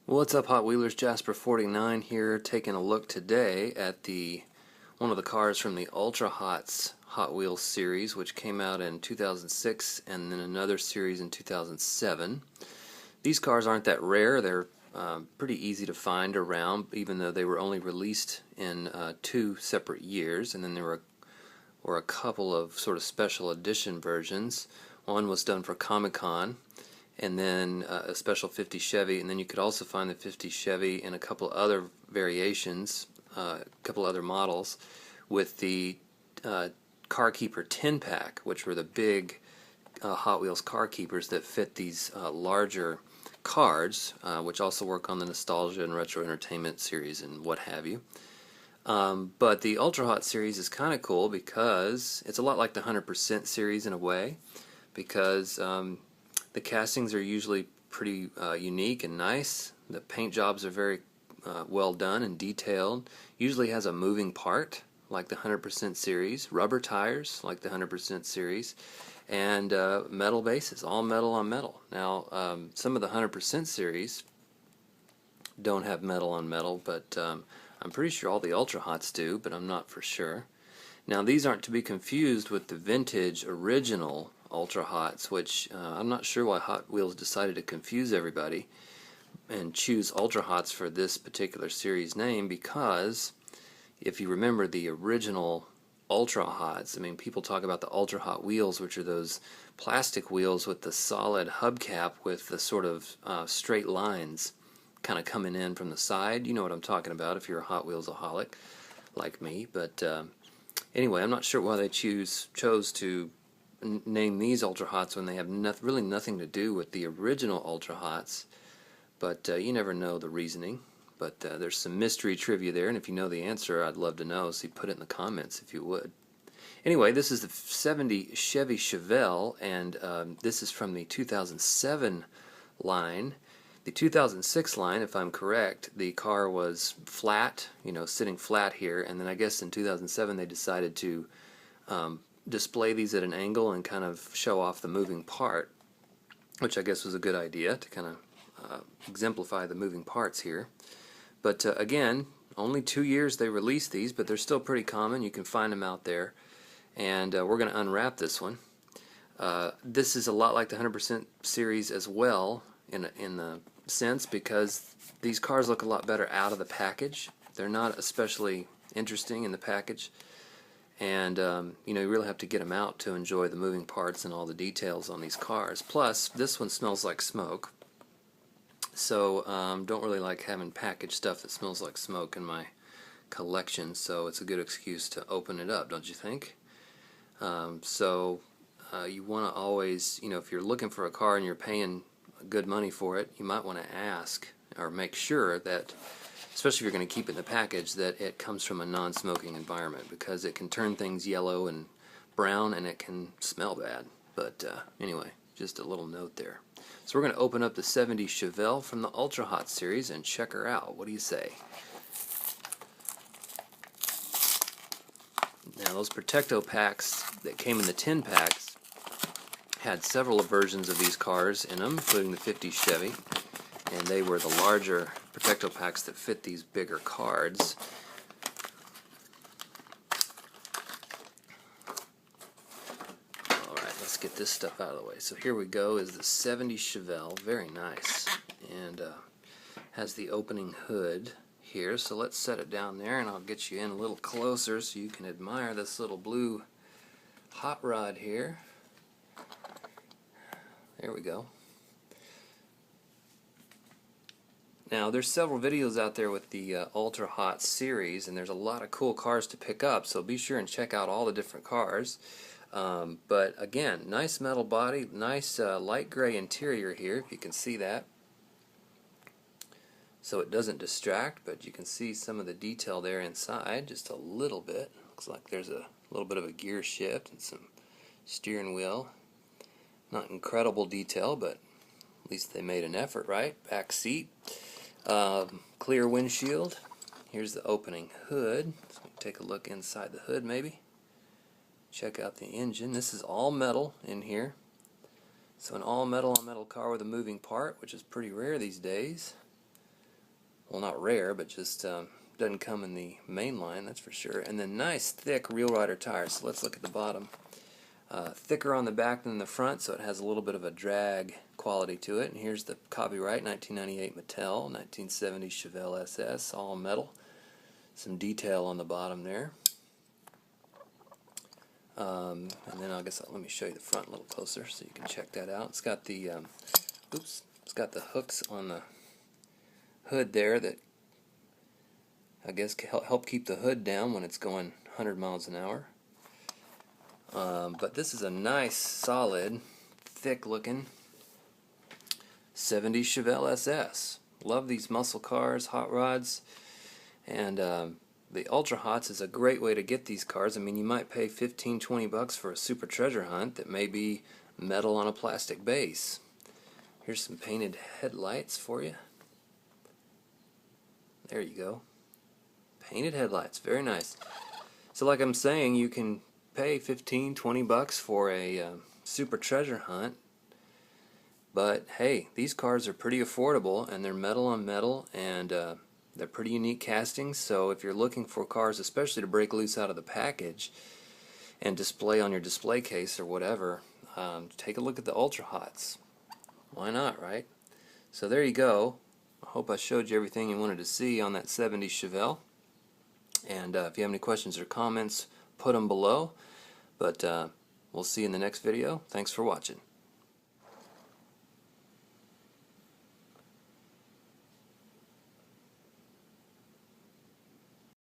What's up, Hot Wheelers? Jasper49 here, taking a look today at one of the cars from the Ultra Hots Hot Wheels series, which came out in 2006 and then another series in 2007. These cars aren't that rare. They're pretty easy to find around, even though they were only released in 2 separate years, and then there were a couple of sort of special edition versions. One was done for Comic-Con, and then a special 50 Chevy, and then you could also find the 50 Chevy in a couple other variations, a couple other models, with the Car Keeper 10-pack, which were the big Hot Wheels car keepers that fit these larger cards, which also work on the Nostalgia and Retro Entertainment series and what have you. But the Ultra Hot series is kind of cool because it's a lot like the 100% series in a way, because the castings are usually pretty unique and nice. The paint jobs are very well done and detailed. Usually has a moving part like the 100% series, rubber tires like the 100% series, and metal bases, all metal on metal. Now, some of the 100% series don't have metal on metal, but I'm pretty sure all the Ultra Hots do, but I'm not for sure. Now, these aren't to be confused with the vintage original Ultra Hots, which I'm not sure why Hot Wheels decided to confuse everybody and choose Ultra Hots for this particular series name, because if you remember the original Ultra Hots, I mean, people talk about the Ultra Hot wheels, which are those plastic wheels with the solid hubcap with the sort of straight lines kind of coming in from the side. You know what I'm talking about if you're a Hot Wheels-aholic like me. But anyway, I'm not sure why they chose to name these Ultra Hots when they have really nothing to do with the original Ultra Hots, but you never know the reasoning. But there's some mystery trivia there, and if you know the answer, I'd love to know, so you put it in the comments if you would. Anyway, this is the 70 Chevy Chevelle, and this is from the 2007 line. The 2006 line, if I'm correct, the car was flat, sitting flat here, and then I guess in 2007 they decided to display these at an angle and kind of show off the moving part, which I guess was a good idea to kind of exemplify the moving parts here. But again, only 2 years they released these, but they're still pretty common. You can find them out there, and we're going to unwrap this one. This is a lot like the 100% series as well in the sense, because these cars look a lot better out of the package. They're not especially interesting in the package. And you really have to get them out to enjoy the moving parts and all the details on these cars. Plus, this one smells like smoke, so don't really like having packaged stuff that smells like smoke in my collection, so it's a good excuse to open it up, don't you think? You want to always, if you're looking for a car and you're paying good money for it, you might want to ask or make sure that, especially if you're going to keep it in the package, that it comes from a non-smoking environment, because it can turn things yellow and brown and it can smell bad. But anyway, just a little note there. So we're going to open up the 70 Chevelle from the Ultra Hot series and check her out. What do you say? Now, those Protecto packs that came in the 10 packs had several versions of these cars in them, including the 50 Chevy, and they were the larger Protecto packs that fit these bigger cards. Alright, let's get this stuff out of the way. So here we go, is the 70 Chevelle, very nice, and has the opening hood here. So let's set it down there, and I'll get you in a little closer so you can admire this little blue hot rod here. There we go. Now, there's several videos out there with the Ultra Hot series, and there's a lot of cool cars to pick up, so be sure and check out all the different cars. But again, nice metal body, nice light gray interior here, if you can see that. So it doesn't distract, but you can see some of the detail there inside, just a little bit. Looks like there's a little bit of a gear shift and some steering wheel. Not incredible detail, but at least they made an effort, right? Back seat. Clear windshield. Here's the opening hood. So we can take a look inside the hood maybe. Check out the engine. This is all metal in here. So an all metal on metal car with a moving part, which is pretty rare these days. well, not rare, but just doesn't come in the main line, that's for sure. And then nice thick Real Rider tires. So let's look at the bottom. Thicker on the back than the front, so it has a little bit of a drag quality to it. And here's the copyright, 1998 Mattel, 1970 Chevelle SS, all metal. Some detail on the bottom there. And then I guess let me show you the front a little closer so you can check that out. It's got the it's got the hooks on the hood there that I guess can help keep the hood down when it's going 100 miles an hour. But this is a nice, solid, thick-looking 70 Chevelle SS. Love these muscle cars, hot rods, and the Ultra Hots is a great way to get these cars. I mean, you might pay $15-20 for a super treasure hunt that may be metal on a plastic base. Here's some painted headlights for you. There you go. Painted headlights, very nice. So like I'm saying, you can pay $15-20 for a super treasure hunt, but hey, these cars are pretty affordable, and they're metal on metal, and they're pretty unique castings. So if you're looking for cars, especially to break loose out of the package and display on your display case or whatever, take a look at the Ultra Hots. Why not, right? So there you go. I hope I showed you everything you wanted to see on that 70 Chevelle. And if you have any questions or comments, put them below. But we'll see you in the next video. Thanks for watching.